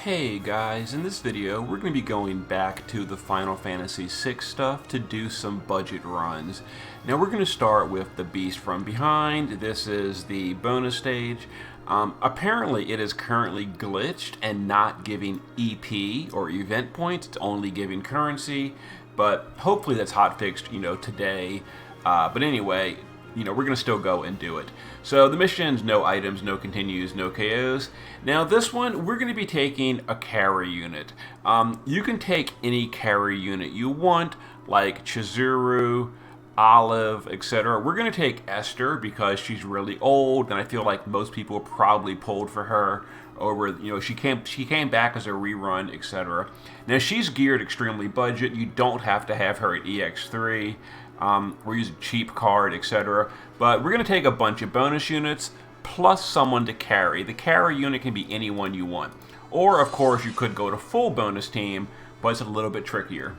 Hey guys, in this video we're going to be going back to the Final Fantasy VI stuff to do some budget runs. Now we're going to start with the Beast from Behind. This is the bonus stage. Apparently it is currently glitched and not giving EP or event points, it's only giving currency, but hopefully that's hotfixed, today. But anyway, we're going to still go and do it. So the missions, no items, no continues, no KOs. Now this one, we're going to be taking a carry unit. You can take any carry unit you want, like Chizuru, Olive, etc. We're going to take Esther because she's really old, and I feel like most people probably pulled for her over, she came back as a rerun, etc. Now she's geared extremely budget. You don't have to have her at EX3. We're using cheap card, etc. But we're going to take a bunch of bonus units plus someone to carry. The carry unit can be anyone you want. Or, of course, you could go to full bonus team, but it's a little bit trickier.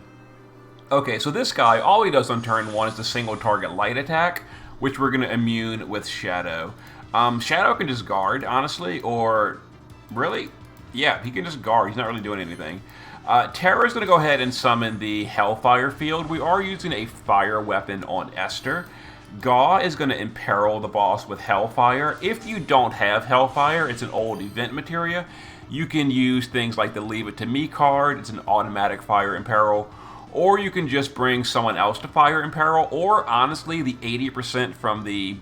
Okay, so this guy, all he does on turn 1 is the single target light attack, which we're going to immune with Shadow. Shadow can just guard, honestly, or really? Yeah, he can just guard. He's not really doing anything. Terra is going to go ahead and summon the Hellfire field. We are using a fire weapon on Esther. Gaw is going to imperil the boss with Hellfire. If you don't have Hellfire, it's an old event materia. You can use things like the Leave It To Me card. It's an automatic fire imperil. Or you can just bring someone else to fire imperil. Or, honestly, the 80% from the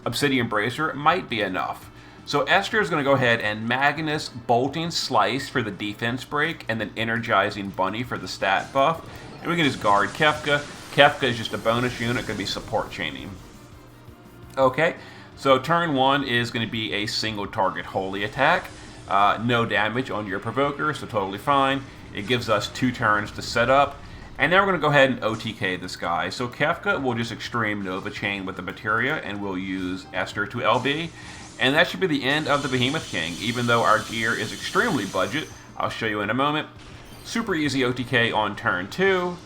Obsidian Bracer might be enough. So Esther is going to go ahead and Magnus Bolting Slice for the defense break, and then Energizing Bunny for the stat buff. And we can just guard Kefka. Kefka is just a bonus unit, going to be support chaining. Okay, so turn 1 is going to be a single target holy attack. No damage on your provoker, so totally fine. It gives us 2 turns to set up. And now we're going to go ahead and OTK this guy. So Kefka will just Extreme Nova Chain with the materia, and we'll use Esther to LB. And that should be the end of the Behemoth King, even though our gear is extremely budget. I'll show you in a moment. Super easy OTK on turn 2.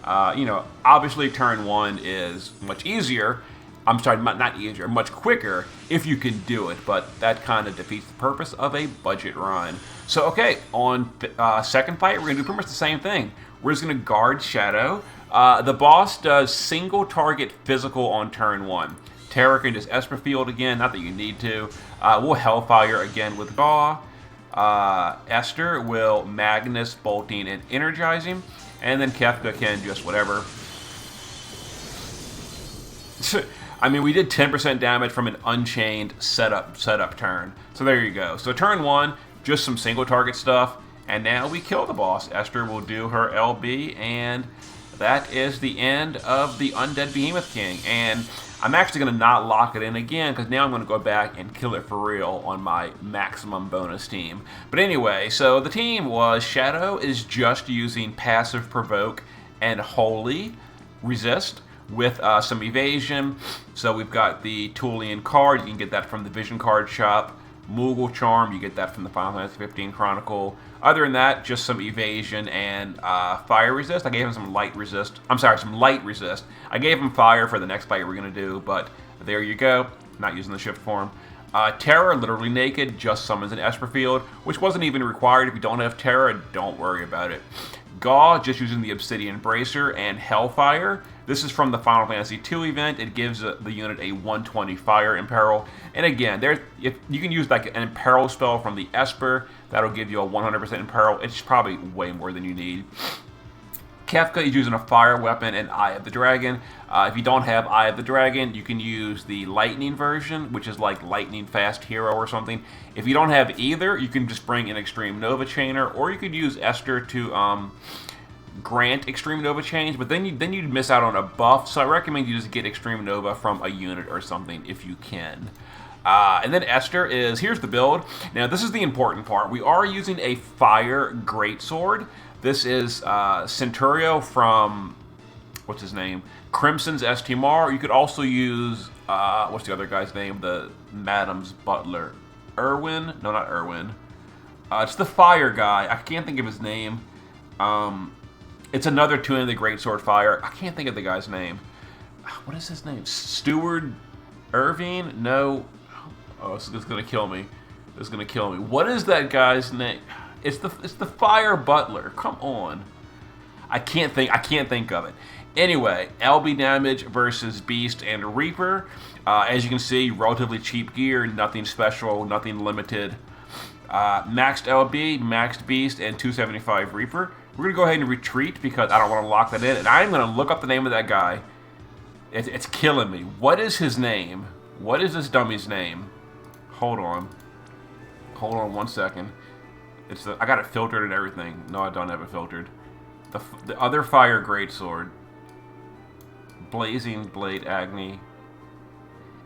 Obviously turn 1 is much easier. I'm sorry, not easier, much quicker if you can do it, but that kind of defeats the purpose of a budget run. So, okay, on second fight, we're going to do pretty much the same thing. We're just going to guard Shadow. The boss does single target physical on turn 1. Terra can just Esper Field again, not that you need to. We'll Hellfire again with Gaw. Esther will Magnus, Bolting, and Energizing. And then Kefka can just whatever. I mean, we did 10% damage from an unchained setup turn. So there you go. So turn 1, just some single target stuff. And now we kill the boss. Esther will do her LB, and that is the end of the Undead Behemoth King. And I'm actually going to not lock it in again, because now I'm going to go back and kill it for real on my maximum bonus team. But anyway, so the team was Shadow is just using passive provoke and holy resist with some evasion. So we've got the Tulian card. You can get that from the Vision Card Shop. Moogle Charm, you get that from the Final Fantasy 15 Chronicle. Other than that, just some evasion and fire resist. I gave him some light resist. Some light resist. I gave him fire for the next fight we're going to do, but there you go. Not using the shift form. Terra, literally naked, just summons an Esper Field, which wasn't even required. If you don't have Terra, don't worry about it. Gaw, just using the Obsidian Bracer and Hellfire. This is from the Final Fantasy II event. It gives the unit a 120 fire imperil. And again, if you can use like an imperil spell from the Esper. That'll give you a 100% imperil. It's probably way more than you need. Kefka is using a fire weapon and Eye of the Dragon. If you don't have Eye of the Dragon, you can use the Lightning version, which is like Lightning Fast Hero or something. If you don't have either, you can just bring an Extreme Nova Chainer, or you could use Esther to grant Extreme Nova Chains, but then you'd miss out on a buff, so I recommend you just get Extreme Nova from a unit or something if you can. And then Esther here's the build. Now this is the important part. We are using a Fire Greatsword. This is Centurio from, what's his name? Crimson's Estimar. You could also use, what's the other guy's name? The Madam's Butler. Erwin? No, not Erwin. It's the Fire guy. I can't think of his name. It's another tune in the Greatsword Fire. I can't think of the guy's name. What is his name? Steward Irvine? No. Oh, this is going to kill me. is gonna kill me. What is that guy's name? It's the Fire Butler. Come on. I can't think of it. Anyway, LB damage versus Beast and Reaper. As you can see, relatively cheap gear, nothing special, nothing limited. Maxed LB, maxed Beast, and 275 Reaper. We're gonna go ahead and retreat because I don't want to lock that in, and I'm gonna look up the name of that guy. It's killing me. What is his name? What is this dummy's name? Hold on 1 second. I got it filtered and everything. No, I don't have it filtered. The other fire greatsword. Blazing Blade Agni.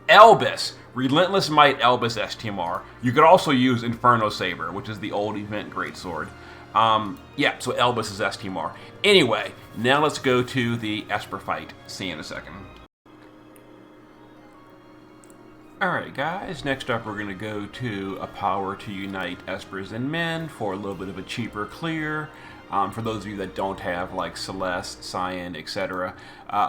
Elbis! Relentless Might Elbis STMR. You could also use Inferno Saber, which is the old event greatsword. Yeah, so Elbis is STMR. Anyway, now let's go to the Esper fight. See you in a second. Alright guys, next up we're going to go to a power to unite Espers and Men for a little bit of a cheaper clear. For those of you that don't have like Celeste, Cyan, etc.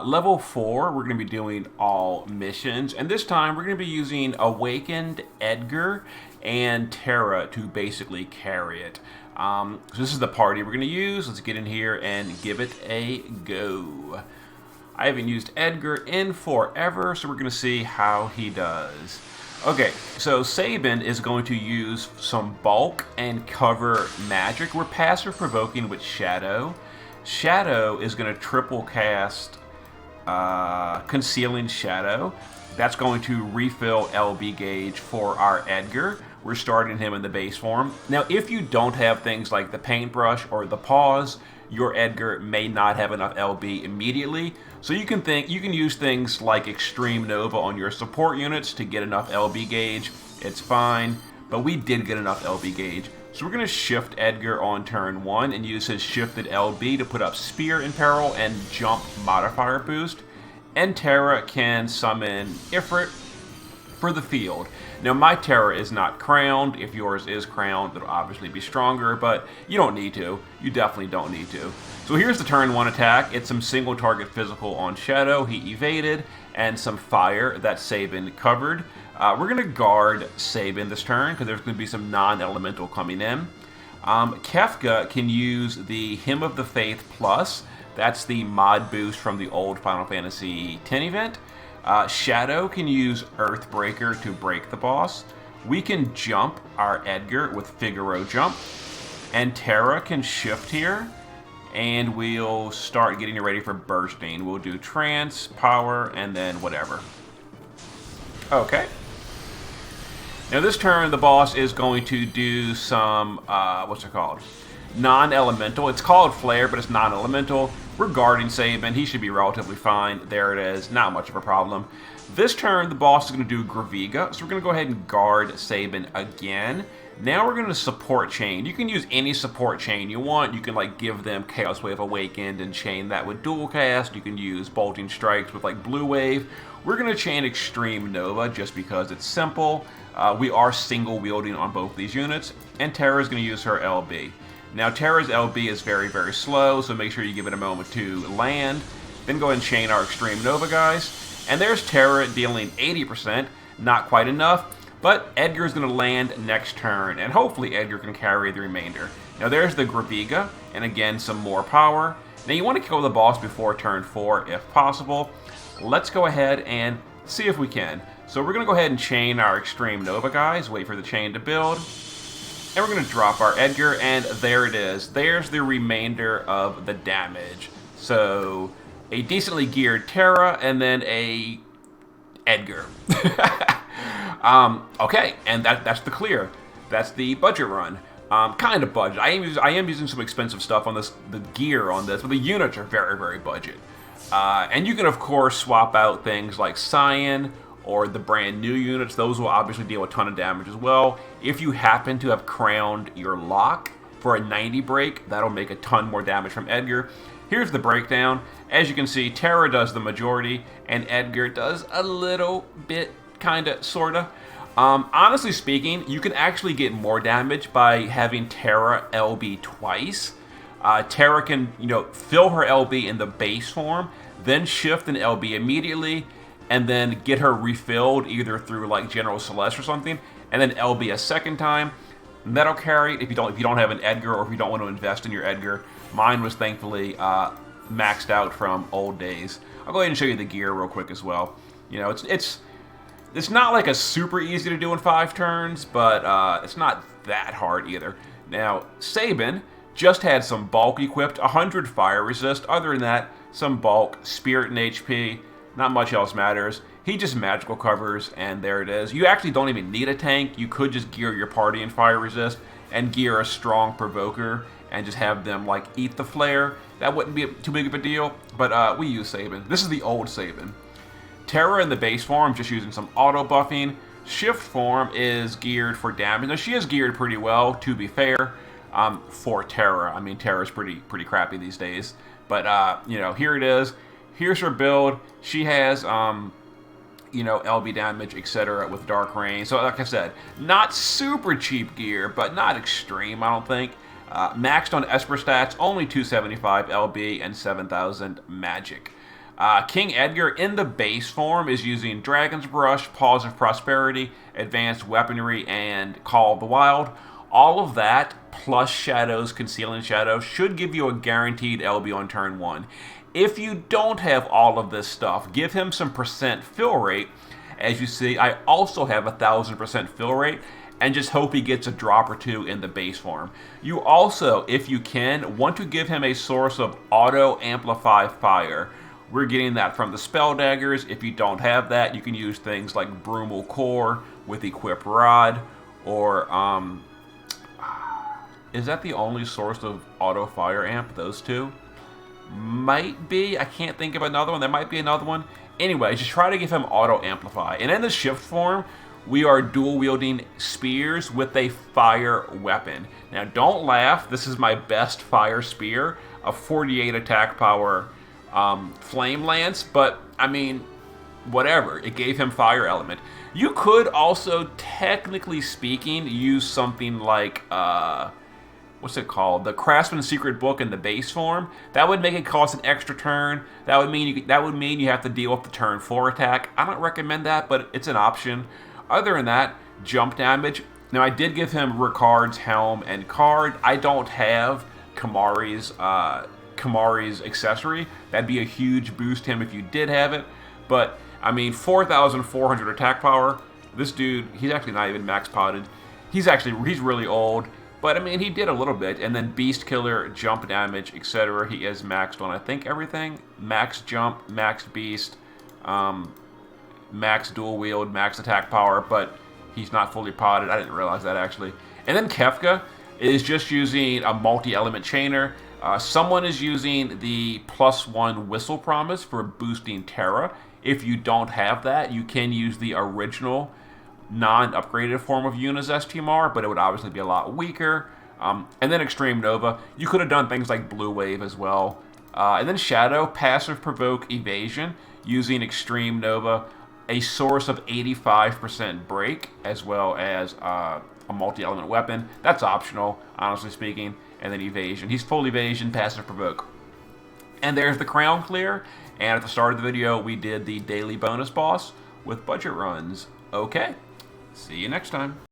Level 4, we're going to be doing all missions, and this time we're going to be using Awakened Edgar and Terra to basically carry it. So this is the party we're going to use. Let's get in here and give it a go. I haven't used Edgar in forever, so we're going to see how he does. Okay, so Sabin is going to use some bulk and cover magic. We're passive provoking with Shadow. Shadow is going to triple cast Concealing Shadow. That's going to refill LB gauge for our Edgar. We're starting him in the base form. Now, if you don't have things like the paintbrush or the paws, your Edgar may not have enough LB immediately. So you can use things like Extreme Nova on your support units to get enough LB gauge. It's fine, but we did get enough LB gauge. So we're going to shift Edgar on turn 1 and use his shifted LB to put up Spear in Peril and Jump modifier boost. And Terra can summon Ifrit for the field. Now my Terra is not crowned. If yours is crowned, it'll obviously be stronger, but you don't need to. You definitely don't need to. So here's the turn 1 attack. It's some single target physical on Shadow. He evaded, and some fire that Sabin covered. We're going to guard Sabin this turn because there's going to be some non-elemental coming in. Kefka can use the Hymn of the Faith Plus. That's the mod boost from the old Final Fantasy X event. Shadow can use Earthbreaker to break the boss. We can jump our Edgar with Figaro Jump. And Terra can shift here. And we'll start getting ready for bursting. We'll do Trance, Power, and then whatever. Okay. Now this turn, the boss is going to do some, what's it called? Non-elemental. It's called Flare, but it's non-elemental. We're guarding Sabin. He should be relatively fine. There it is. Not much of a problem. This turn, the boss is going to do Graviga, so we're going to go ahead and guard Sabin again. Now we're going to support chain. You can use any support chain you want. You can like give them Chaos Wave Awakened and chain that with dual cast. You can use Bolting Strikes with like Blue Wave. We're going to chain Extreme Nova just because it's simple. We are single wielding on both these units, and Terra is going to use her LB. Now Terra's LB is very, very slow, so make sure you give it a moment to land. Then go ahead and chain our Extreme Nova guys. And there's Terra dealing 80%, not quite enough, but Edgar's going to land next turn, and hopefully Edgar can carry the remainder. Now there's the Graviga, and again some more power. Now you want to kill the boss before turn 4 if possible. Let's go ahead and see if we can. So we're going to go ahead and chain our Extreme Nova guys, wait for the chain to build. And we're going to drop our Edgar, and there it is. There's the remainder of the damage. So, a decently geared Terra, and then a Edgar. Okay, and that's the clear. That's the budget run. Kind of budget. I am using some expensive stuff on this, the gear on this, but the units are very, very budget. And you can, of course, swap out things like Cyan, or the brand new units. Those will obviously deal a ton of damage as well. If you happen to have crowned your lock for a 90 break, that'll make a ton more damage from Edgar. Here's the breakdown. As you can see, Terra does the majority, and Edgar does a little bit, kinda, sorta. Honestly speaking, you can actually get more damage by having Terra LB twice. Terra can, fill her LB in the base form, then shift an LB immediately, and then get her refilled either through like General Celeste or something, and then LB a second time. And that'll carry if you don't have an Edgar, or if you don't want to invest in your Edgar. Mine was thankfully maxed out from old days. I'll go ahead and show you the gear real quick as well. You know, it's not like a super easy to do in 5 turns, but it's not that hard either. Now, Sabin just had some bulk equipped, 100 fire resist. Other than that, some bulk, spirit and HP. Not much else matters. He just magical covers, and there it is. You actually don't even need a tank. You could just gear your party in fire resist and gear a strong provoker and just have them like eat the flare. That wouldn't be too big of a deal, but we use Sabin. This is the old Sabin. Terra in the base form, just using some auto buffing. Shift form is geared for damage. Now she is geared pretty well, to be fair, for Terra. I mean, Terra's pretty crappy these days. But you know, here it is. Here's her build. She has you know, LB damage, etc. with Dark Rain. So like I said, not super cheap gear, but not extreme, I don't think. Maxed on Esper stats, only 275 LB and 7,000 magic. King Edgar in the base form is using Dragon's Brush, Paws of Prosperity, Advanced Weaponry, and Call of the Wild. All of that, plus Shadows, Concealing Shadows, should give you a guaranteed LB on turn 1. If you don't have all of this stuff, give him some percent fill rate. As you see, I also have 1,000% fill rate, and just hope he gets a drop or 2 in the base form. You also, if you can, want to give him a source of auto amplify fire. We're getting that from the spell daggers. If you don't have that, you can use things like Brumal Core with Equip Rod, or is that the only source of auto fire amp? Those two? Might be. I can't think of another one. There might be another one. Anyway, just try to give him auto amplify. And in the shift form, we are dual wielding spears with a fire weapon. Now don't laugh, this is my best fire spear, a 48 attack power flame lance, but I mean, whatever, it gave him fire element. You could also, technically speaking, use something like what's it called? The Craftsman's Secret Book in the base form. That would make it cost an extra turn. That would mean you have to deal with the turn 4 attack. I don't recommend that, but it's an option. Other than that, jump damage. Now I did give him Ricard's helm and card. I don't have Kamari's accessory. That'd be a huge boost to him if you did have it. But I mean, 4,400 attack power. This dude, he's actually not even max potted. He's really old. But I mean, he did a little bit. And then Beast Killer, jump damage, etc. He is maxed on, I think, everything. Max jump, max beast, max dual wield, max attack power, but he's not fully potted. I didn't realize that, actually. And then Kefka is just using a multi-element chainer. Someone is using the +1 Whistle Promise for boosting Terra. If you don't have that, you can use the original non-upgraded form of Yuna's STMR, but it would obviously be a lot weaker. And then Extreme Nova. You could have done things like Blue Wave as well. And then Shadow, passive provoke evasion, using Extreme Nova, a source of 85% break, as well as a multi-element weapon. That's optional, honestly speaking. And then evasion. He's full evasion, passive provoke. And there's the crown clear. And at the start of the video, we did the daily bonus boss with budget runs. Okay, see you next time.